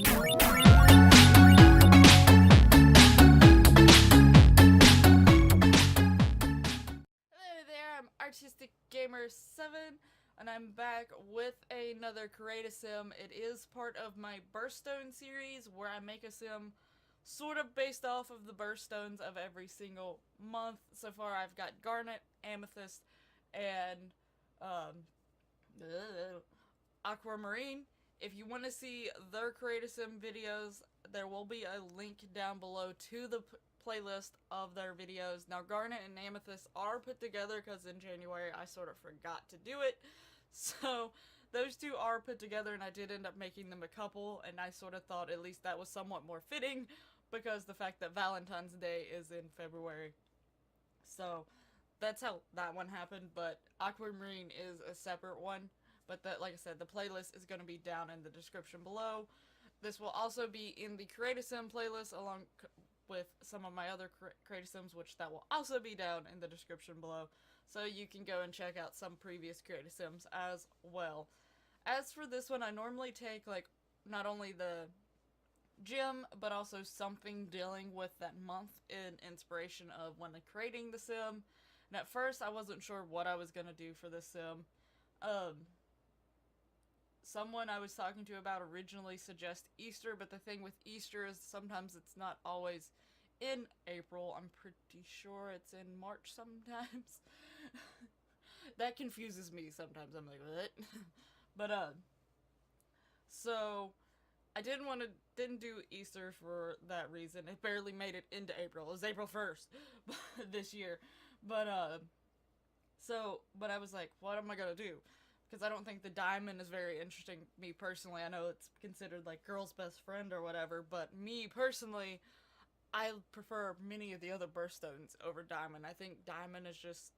there, I'm Artistic Gamer 7, and I'm back with another Create a Sim. It is part of my Birthstone series where I make a sim sort of based off of the birthstones of every single month. So far, I've got Garnet, Amethyst, and um, Aquamarine. If you want to see their Create a Sim videos, there will be a link down below to the playlist of their videos. Now, Garnet and Amethyst are put together because in January I sort of forgot to do it. So, those two are put together, and I did end up making them a couple, and I sort of thought at least that was somewhat more fitting because the fact that Valentine's Day is in February. So, that's how that one happened, but Aquamarine is a separate one. But that, like I said, the playlist is going to be down in the description below. This will also be in the Create a Sim playlist along with some of my other Create a Sims, which that will also be down in the description below. So you can go and check out some previous Create a Sims as well. As for this one, I normally take like not only the gym, but also something dealing with that month in inspiration of when creating the sim. And at first, I wasn't sure what I was going to do for this sim. Someone I was talking to about originally suggested Easter, but the thing with Easter is sometimes it's not always in April. I'm pretty sure it's in March sometimes. That confuses me sometimes. I'm like, what? But so I didn't do Easter for that reason. It barely made it into April. It was April 1st this year. But but I was like, what am I gonna do? Because I don't think the diamond is very interesting, me personally. I know it's considered like girl's best friend or whatever, but me personally, I prefer many of the other birthstones over diamond. I think diamond is just,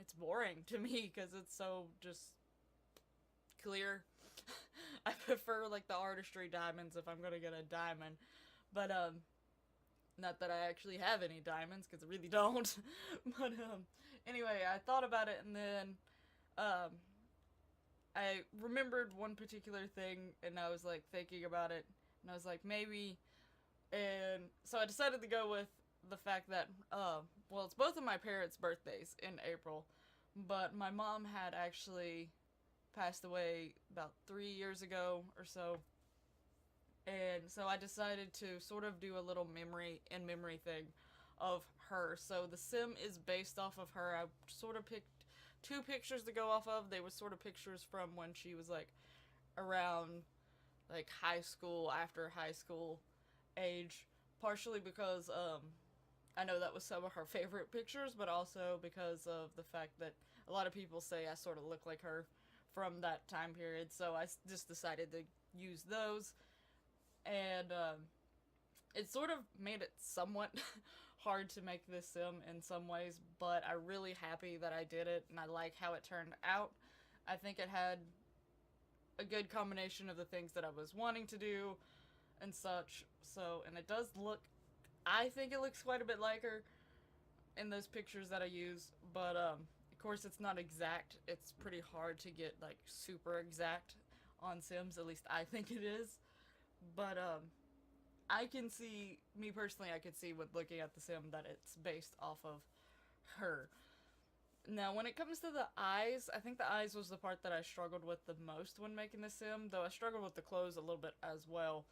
it's boring to me because it's so just clear. I prefer like the artistry diamonds if I'm gonna get a diamond. But not that I actually have any diamonds because I really don't. But anyway, I thought about it, and then I remembered one particular thing, and I was like thinking about it, and I was like, maybe. And so I decided to go with the fact that well, it's both of my parents' birthdays in April, but my mom had actually passed away about 3 years ago or so. And so I decided to sort of do a little memory thing of her. So the sim is based off of her. I sort of picked two pictures to go off of. They were sort of pictures from when she was like around like high school, after high school age. Partially because I know that was some of her favorite pictures, but also because of the fact that a lot of people say I sort of look like her from that time period. So I just decided to use those. And it sort of made it somewhat hard to make this sim in some ways, but I'm really happy that I did it, and I like how it turned out. I think it had a good combination of the things that I was wanting to do and such. So, and it does look, I think it looks quite a bit like her in those pictures that I use, but of course it's not exact. It's pretty hard to get like super exact on Sims, at least I think it is. But I can see, me personally, I could see with looking at the sim that it's based off of her. Now, when it comes to the eyes, I think the eyes was the part that I struggled with the most when making the sim, though I struggled with the clothes a little bit as well.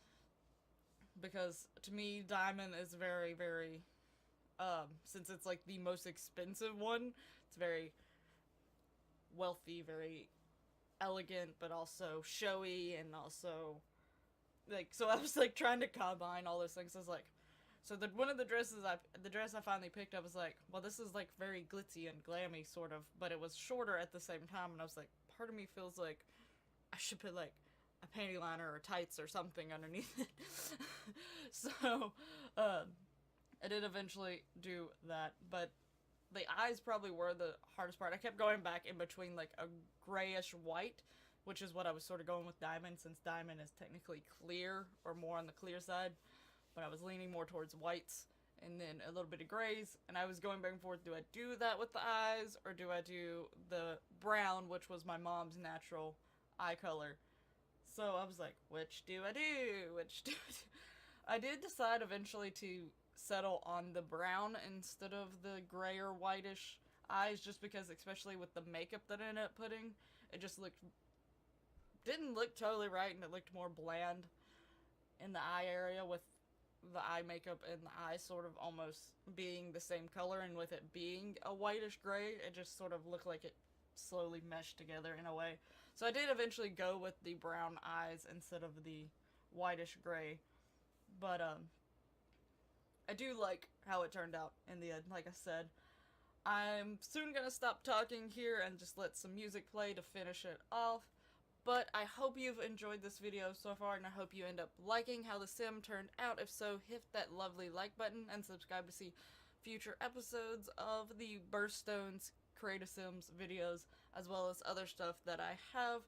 Because to me, diamond is very, very, since it's like the most expensive one, it's very wealthy, very elegant, but also showy, and also like, so I was like trying to combine all those things. I was like, so one of the the dress I finally picked up was like, well, this is like very glitzy and glammy sort of, but it was shorter at the same time, and I was like, part of me feels like I should put like a panty liner or tights or something underneath it. So I did eventually do that, but the eyes probably were the hardest part. I kept going back in between like a grayish white, which is what I was sort of going with diamond, since diamond is technically clear, or more on the clear side, but I was leaning more towards whites and then a little bit of grays, and I was going back and forth, do I do that with the eyes, or do I do the brown, which was my mom's natural eye color? So I was like, which do I do? Which do I do? I did decide eventually to settle on the brown instead of the gray or whitish eyes, just because, especially with the makeup that I ended up putting, it just didn't look totally right, and it looked more bland in the eye area, with the eye makeup and the eyes sort of almost being the same color, and with it being a whitish gray, it just sort of looked like it slowly meshed together in a way. So I did eventually go with the brown eyes instead of the whitish gray. But I do like how it turned out in the end. Like I said, I'm soon gonna stop talking here and just let some music play to finish it off. But I hope you've enjoyed this video so far, and I hope you end up liking how the sim turned out. If so, hit that lovely like button and subscribe to see future episodes of the Birthstones Create a Sims videos, as well as other stuff that I have.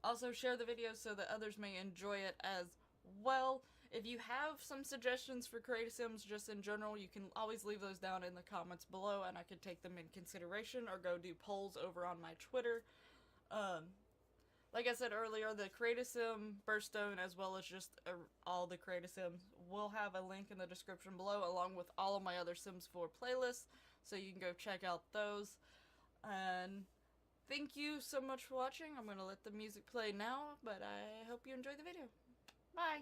Also share the video so that others may enjoy it as well. If you have some suggestions for Create a Sims just in general, you can always leave those down in the comments below, and I can take them in consideration or go do polls over on my Twitter. Like I said earlier, the Create a Sim Birthstone, as well as just all the Create a Sims, will have a link in the description below, along with all of my other Sims 4 playlists, so you can go check out those. And thank you so much for watching. I'm going to let the music play now, but I hope you enjoy the video. Bye!